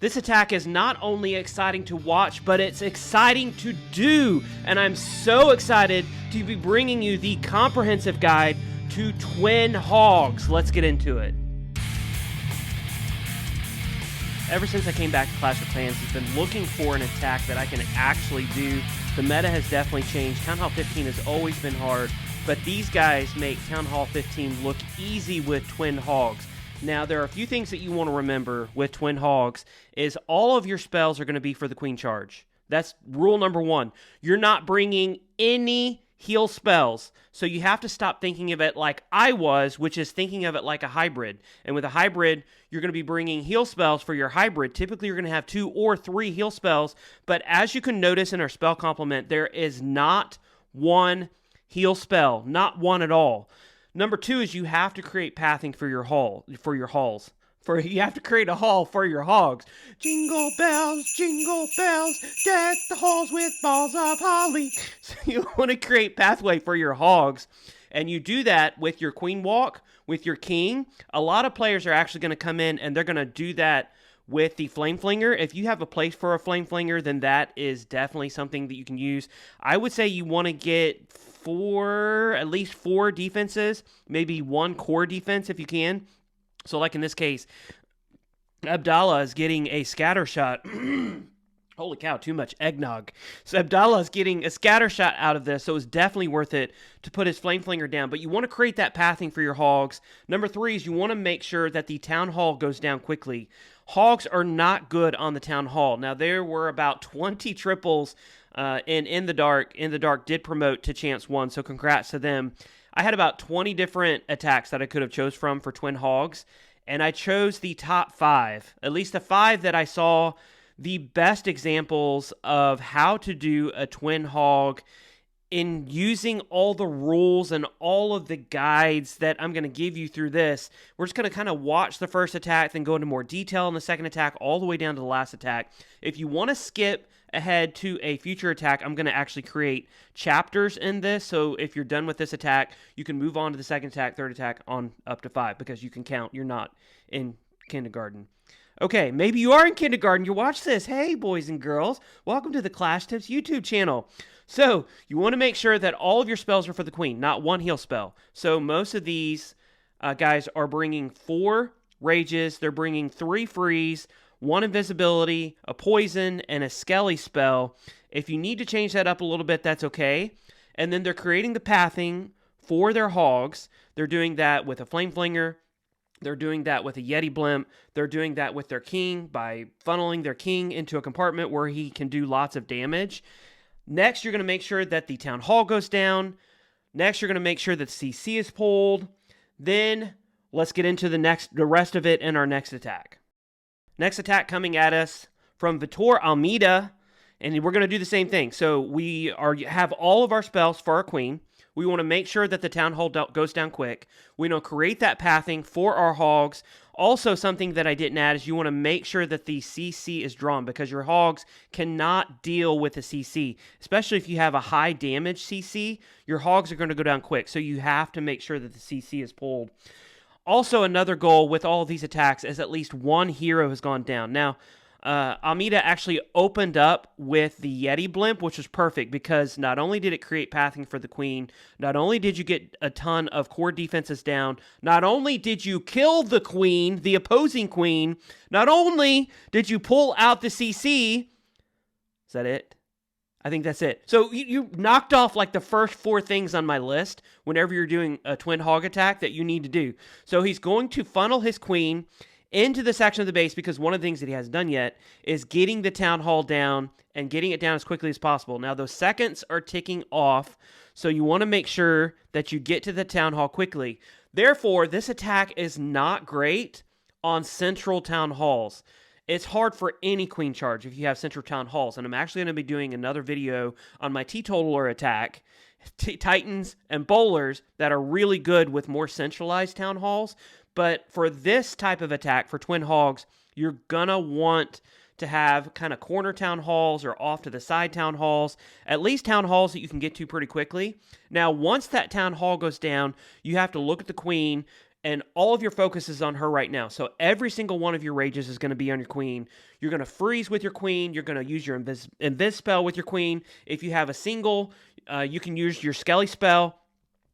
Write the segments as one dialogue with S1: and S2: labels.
S1: This attack is not only exciting to watch, but it's exciting to do. And I'm so excited to be bringing you the comprehensive guide to Twin Hogs. Let's get into it. Ever since I came back to Clash of Clans, I've been looking for an attack that I can actually do. The meta has definitely changed. Town Hall 15 has always been hard, but these guys make Town Hall 15 look easy with Twin Hogs. Now, there are a few things that you want to remember with Twin Hogs is all of your spells are going to be for the Queen Charge. That's rule number one. You're not bringing any heal spells, so you have to stop thinking of it like I was, which is thinking of it like a hybrid. And with a hybrid, you're going to be bringing heal spells for your hybrid. Typically, you're going to have 2 or 3 heal spells, but as you can notice in our spell complement, there is not one heal spell, not one at all. Number 2 is you have to create pathing for your halls. You have to create a hall for your hogs. Jingle bells, deck the halls with balls of holly. So you want to create pathway for your hogs, and you do that with your queen walk, with your king. A lot of players are actually going to come in and they're going to do that with the flame flinger. If you have a place for a flame flinger, then that is definitely something that you can use. I would say you want to get at least 4 defenses, maybe 1 core defense if you can. So like in this case, Abdallah is getting a scatter shot. Holy cow, too much eggnog. So Abdallah is getting a scatter shot out of this, so it's definitely worth it to put his flame flinger down. But you want to create that pathing for your hogs. Number 3 is you want to make sure that the town hall goes down quickly. Hogs are not good on the town hall. Now there were about 20 triples in the dark. In the dark did promote to chance 1, so congrats to them. I had about 20 different attacks that I could have chose from for Twin Hogs, and I chose the top 5, at least the 5 that I saw the best examples of how to do a Twin Hog in using all the rules and all of the guides that I'm going to give you through this. We're just going to kind of watch the first attack, then go into more detail in the second attack, all the way down to the last attack. If you want to skip ahead to a future attack, I'm going to actually create chapters in this, so if you're done with this attack, you can move on to the second attack, third attack, on up to 5, because you can count. You're not in kindergarten. Okay, maybe you are in kindergarten, you watch this. Hey, boys and girls, welcome to the Clash Tips YouTube channel. So, you want to make sure that all of your spells are for the queen, not one heal spell. So, most of these guys are bringing 4 rages, they're bringing 3 freeze, 1 invisibility, a poison, and a skelly spell. If you need to change that up a little bit, that's okay. And then they're creating the pathing for their hogs. They're doing that with a flame flinger. They're doing that with a Yeti blimp. They're doing that with their king by funneling their king into a compartment where he can do lots of damage. Next, you're going to make sure that the town hall goes down. Next, you're going to make sure that CC is pulled. Then, let's get into the rest of it in our next attack. Next attack coming at us from Vitor Almeida, and we're going to do the same thing. So we have all of our spells for our queen. We want to make sure that the town hall goes down quick. We want to create that pathing for our hogs. Also, something that I didn't add is you want to make sure that the CC is drawn, because your hogs cannot deal with the CC. Especially if you have a high damage CC, your hogs are going to go down quick. So you have to make sure that the CC is pulled. Also, another goal with all of these attacks is at least 1 hero has gone down. Now, Almeida actually opened up with the Yeti blimp, which was perfect because not only did it create pathing for the queen, not only did you get a ton of core defenses down, not only did you kill the queen, the opposing queen, not only did you pull out the CC. Is that it? I think that's it. So you knocked off like the first 4 things on my list whenever you're doing a Twin Hog attack that you need to do. So he's going to funnel his queen into the section of the base, because one of the things that he hasn't done yet is getting the town hall down and getting it down as quickly as possible. Now, those seconds are ticking off, so you want to make sure that you get to the town hall quickly. Therefore, this attack is not great on central town halls. It's hard for any queen charge if you have central town halls, and I'm actually going to be doing another video on my teetotaler attack, titans and bowlers that are really good with more centralized town halls. But for this type of attack, for Twin Hogs, you're going to want to have kind of corner town halls or off to the side town halls, at least town halls that you can get to pretty quickly. Now, once that town hall goes down, you have to look at the queen and all of your focus is on her right now. So every single one of your rages is going to be on your queen. You're going to freeze with your queen. You're going to use your invis spell with your queen. If you have a single, you can use your Skelly spell.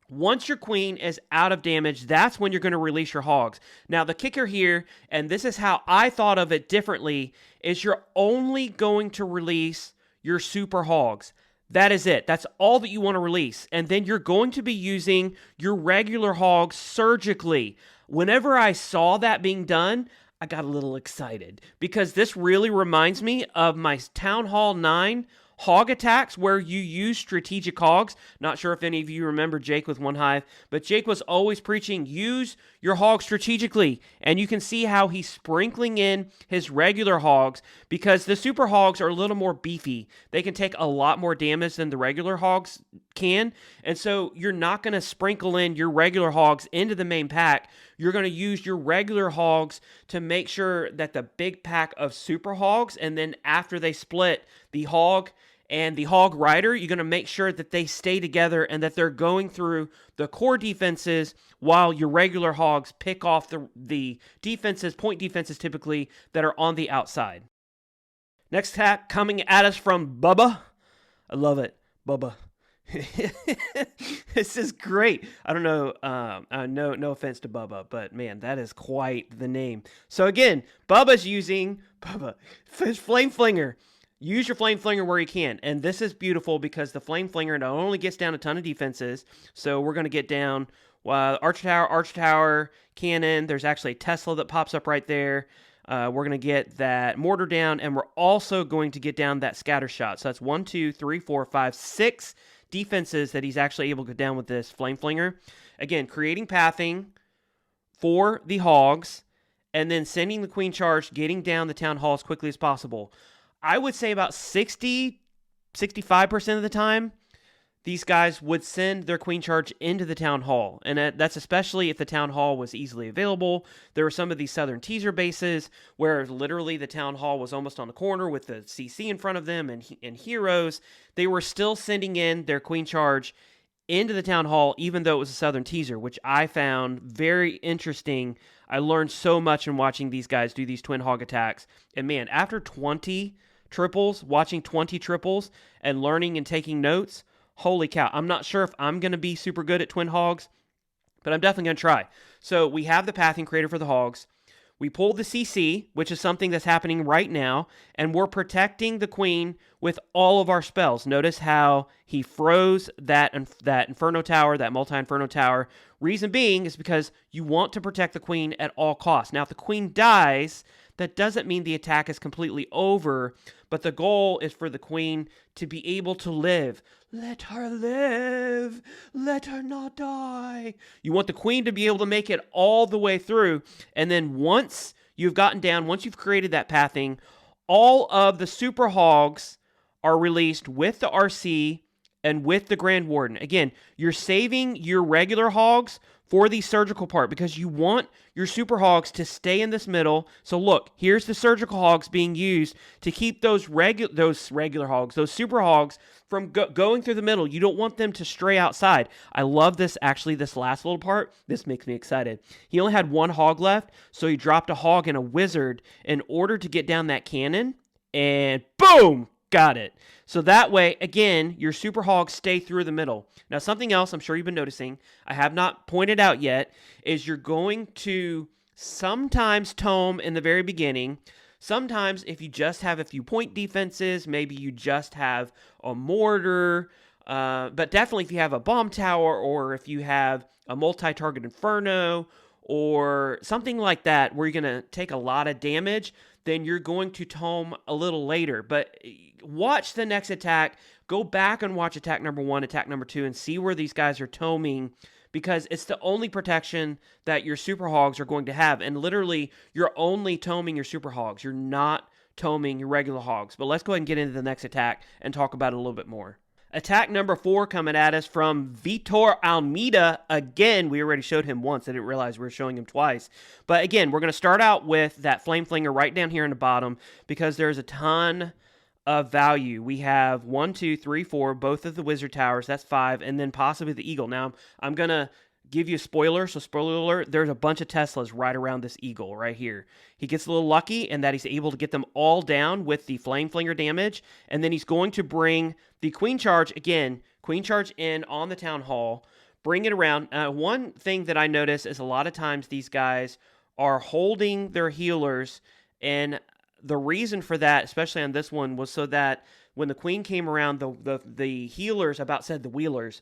S1: Once your queen is out of damage, that's when you're going to release your hogs. Now, the kicker here, and this is how I thought of it differently, is you're only going to release your super hogs. That is it. That's all that you want to release. And then you're going to be using your regular hogs surgically. Whenever I saw that being done, I got a little excited because this really reminds me of my Town Hall 9 hog attacks where you use strategic hogs. Not sure if any of you remember Jake with One Hive, but Jake was always preaching, use your hogs strategically. And you can see how he's sprinkling in his regular hogs because the super hogs are a little more beefy. They can take a lot more damage than the regular hogs can. And so you're not going to sprinkle in your regular hogs into the main pack. You're going to use your regular hogs to make sure that the big pack of super hogs, and then after they split, the hog and the hog rider, you're going to make sure that they stay together and that they're going through the core defenses while your regular hogs pick off the defenses, point defenses typically, that are on the outside. Next attack coming at us from Bubba. I love it. Bubba. This is great. I don't know. No offense to Bubba, but man, that is quite the name. So again, Bubba's using Flame Flinger. Use your Flame Flinger where you can. And this is beautiful because the Flame Flinger not only gets down a ton of defenses, so we're going to get down Archer Tower, Cannon. There's actually a Tesla that pops up right there. We're going to get that Mortar down, and we're also going to get down that Scatter Shot. So that's 1, 2, 3, 4, 5, 6 defenses that he's actually able to get down with this Flame Flinger. Again, creating pathing for the hogs, and then sending the Queen Charge, getting down the Town Hall as quickly as possible. I would say about 60, 65% of the time, these guys would send their Queen Charge into the Town Hall. And that's especially if the Town Hall was easily available. There were some of these Southern Teaser bases where literally the Town Hall was almost on the corner with the CC in front of them and heroes. They were still sending in their Queen Charge into the Town Hall, even though it was a Southern Teaser, which I found very interesting. I learned so much in watching these guys do these Twin Hog attacks. And man, after 20 triples, watching 20 triples and learning and taking notes, holy cow. I'm not sure if I'm going to be super good at Twin Hogs, but I'm definitely going to try. So we have the Pathing Creator for the Hogs. We pulled the CC, which is something that's happening right now, and we're protecting the Queen with all of our spells. Notice how he froze that Inferno Tower, that Multi-Inferno Tower. Reason being is because you want to protect the Queen at all costs. Now, if the Queen dies, that doesn't mean the attack is completely over, but the goal is for the Queen to be able to live. Let her live. Let her not die. You want the Queen to be able to make it all the way through. And then once you've gotten down, once you've created that pathing, all of the Super Hogs are released with the RC and with the Grand Warden. Again, you're saving your regular Hogs for the surgical part because you want your Super Hogs to stay in this middle. So look, here's the surgical Hogs being used to keep those regular Hogs, those Super Hogs from going through the middle. You don't want them to stray outside. I love this, actually, this last little part. This makes me excited. He only had one Hog left, so he dropped a Hog and a Wizard in order to get down that cannon, and boom! Got it. So that way, again, your Super Hogs stay through the middle. Now, something else I'm sure you've been noticing, I have not pointed out yet, is you're going to sometimes tome in the very beginning. Sometimes, if you just have a few point defenses, maybe you just have a mortar, but definitely if you have a bomb tower or if you have a multi-target inferno or something like that where you're going to take a lot of damage, then you're going to tome a little later. But watch the next attack. Go back and watch attack number 1, attack number 2, and see where these guys are toming, because it's the only protection that your Super Hogs are going to have. And literally, you're only toming your Super Hogs. You're not toming your regular Hogs. But let's go ahead and get into the next attack and talk about it a little bit more. Attack number 4 coming at us from Vitor Almeida. Again, we already showed him once. I didn't realize we were showing him twice. But again, we're going to start out with that Flame Flinger right down here in the bottom because there's a ton of value. We have 1, 2, 3, 4, both of the Wizard Towers. That's 5, and then possibly the Eagle. Now, I'm going to give you a spoiler. So spoiler alert, there's a bunch of Teslas right around this eagle right here. He gets a little lucky in that he's able to get them all down with the flame flinger damage. And then he's going to bring the queen charge again, queen charge in on the town hall, bring it around. One thing that I notice is a lot of times these guys are holding their healers, and the reason for that, especially on this one, was so that when the queen came around, the healers, about said the wheelers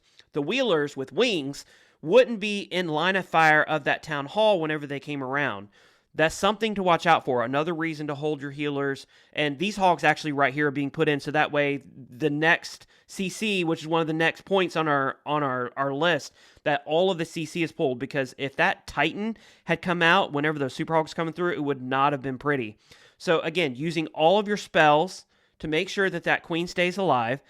S1: with wings wouldn't be in line of fire of that town hall whenever they came around. That's something to watch out for. Another reason to hold your healers. And these hogs actually right here are being put in so that way the next CC, which is one of the next points on our list, that all of the CC is pulled, because if that Titan had come out whenever those super hogs coming through, it would not have been pretty. So again, using all of your spells to make sure that that queen stays alive,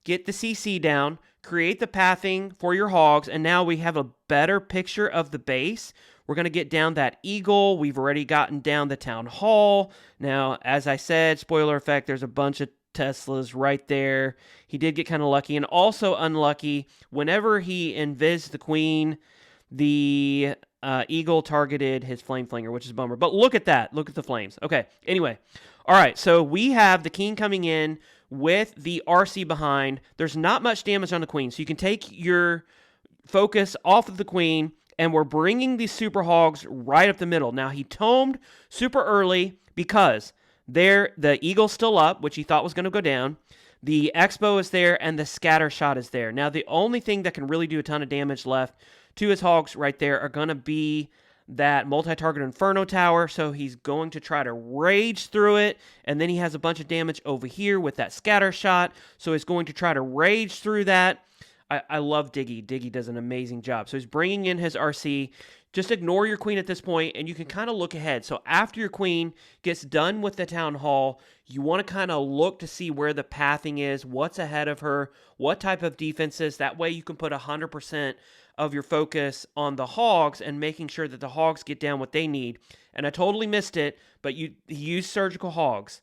S1: get the CC down, create the pathing for your hogs, and now we have a better picture of the base. We're going to get down that eagle. We've already gotten down the town hall. Now, as I said, spoiler effect, there's a bunch of Teslas right there. He did get kind of lucky, and also unlucky. Whenever he invis the queen, the eagle targeted his flame flinger, which is a bummer. But look at that. Look at the flames. Okay, anyway. All right, so we have the king coming in with the RC behind. There's not much damage on the queen, so you can take your focus off of the queen, and we're bringing these super hogs right up the middle. Now, he tomed super early because the eagle's still up, which he thought was going to go down. The Expo is there, and the scatter shot is there. Now, the only thing that can really do a ton of damage left to his hogs right there are going to be that multi-target Inferno Tower, so he's going to try to rage through it, and then he has a bunch of damage over here with that scatter shot, so he's going to try to rage through that. I love Diggy. Diggy does an amazing job. So he's bringing in his RC. Just ignore your queen at this point, and you can kind of look ahead. So after your queen gets done with the town hall, you want to kind of look to see where the pathing is, what's ahead of her, what type of defenses. That way you can put 100% of your focus on the hogs and making sure that the hogs get down what they need. And I totally missed it, but you use surgical hogs.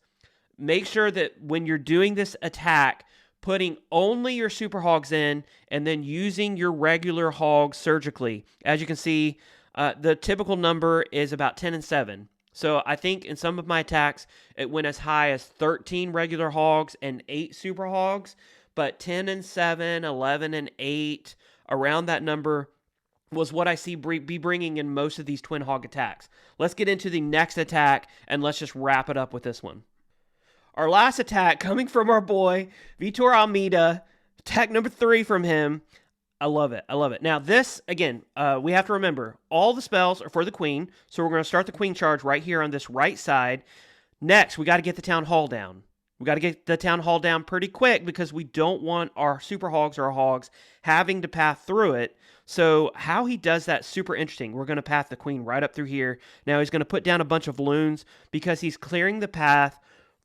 S1: Make sure that when you're doing this attack, putting only your super hogs in and then using your regular hogs surgically. As you can see, the typical number is about 10 and 7. So I think in some of my attacks, it went as high as 13 regular hogs and 8 super hogs, but 10 and 7, 11 and 8, around that number was what I see be bringing in most of these twin hog attacks. Let's get into the next attack, and let's just wrap it up with this one. Our last attack coming from our boy, Vitor Almeida. Attack number 3 from him. I love it. I love it. Now this, again, we have to remember, all the spells are for the queen. So we're going to start the queen charge right here on this right side. Next, we got to get the town hall down. We got to get the town hall down pretty quick because we don't want our super hogs or our hogs having to path through it. So how he does that, super interesting. We're going to path the queen right up through here. Now he's going to put down a bunch of loons because he's clearing the path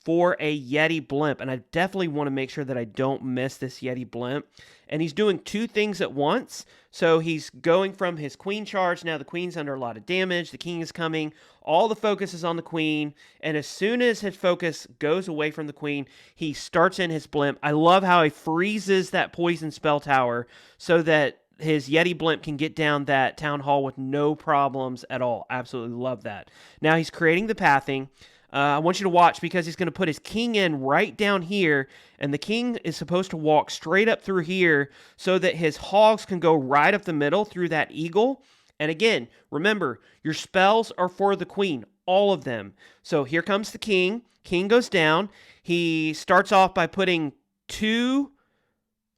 S1: for a Yeti blimp, and I definitely want to make sure that I don't miss this Yeti blimp. And he's doing 2 things at once. So he's going from his queen charge. Now the queen's under a lot of damage. The king is coming. All the focus is on the queen. And as soon as his focus goes away from the queen, he starts in his blimp. I love how he freezes that poison spell tower so that his Yeti blimp can get down that town hall with no problems at all. Absolutely love that. Now he's creating the pathing. I want you to watch because he's going to put his king in right down here, and the king is supposed to walk straight up through here so that his hogs can go right up the middle through that eagle. And again, remember, your spells are for the queen, all of them. So here comes the king. King goes down. He starts off by putting 2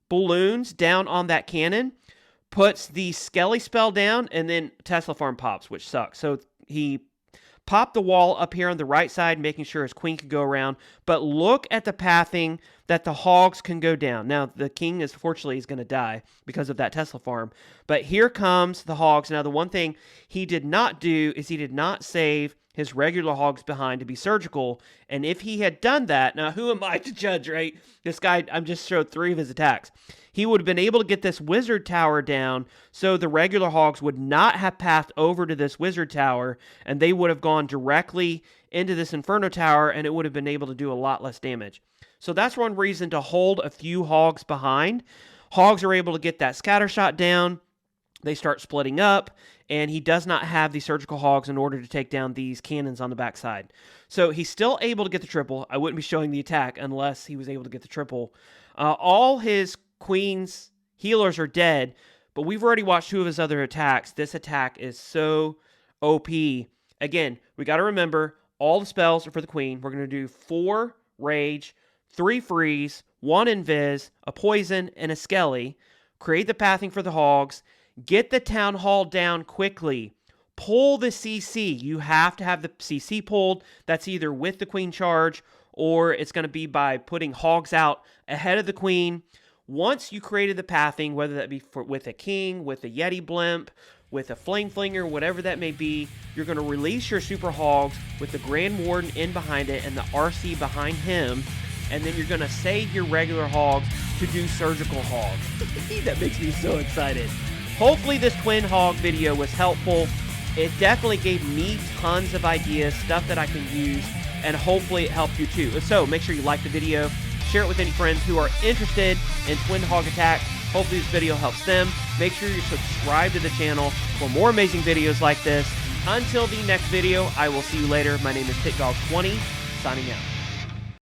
S1: balloons down on that cannon, puts the Skelly spell down, and then Tesla Farm pops, which sucks. So he pop the wall up here on the right side, making sure his queen can go around. But look at the pathing that the hogs can go down. Now, the king is fortunately going to die because of that Tesla farm. But here comes the hogs. Now, the one thing he did not do is he did not save his regular hogs behind to be surgical. And if he had done that, now who am I to judge, right? This guy, I'm just showed 3 of his attacks. He would have been able to get this wizard tower down so the regular hogs would not have pathed over to this wizard tower, and they would have gone directly into this inferno tower, and it would have been able to do a lot less damage. So that's one reason to hold a few hogs behind. Hogs are able to get that scatter shot down. they start splitting up, and he does not have the surgical hogs in order to take down these cannons on the backside. So he's still able to get the triple. I wouldn't be showing the attack unless he was able to get the triple. All his queen's healers are dead, but we've already watched 2 of his other attacks. This attack is so OP. Again, we got to remember, all the spells are for the queen. We're going to do 4 rage, 3 freeze, 1 invis, a poison, and a skelly. Create the pathing for the hogs. Get the town hall down quickly. Pull the CC. You have to have the CC pulled. That's either with the queen charge, or it's going to be by putting hogs out ahead of the queen. Once you created the pathing, whether that be with a king, with a Yeti blimp, with a flame flinger, whatever that may be, you're going to release your super hogs with the Grand Warden in behind it and the RC behind him, and then you're going to save your regular hogs to do surgical hogs. That makes me so excited. Hopefully this Twin Hog video was helpful. It definitely gave me tons of ideas, stuff that I can use, and hopefully it helped you too. So make sure you like the video, share it with any friends who are interested in Twin Hog attack. Hopefully this video helps them. Make sure you subscribe to the channel for more amazing videos like this. Until the next video, I will see you later. My name is PitDog20, signing out.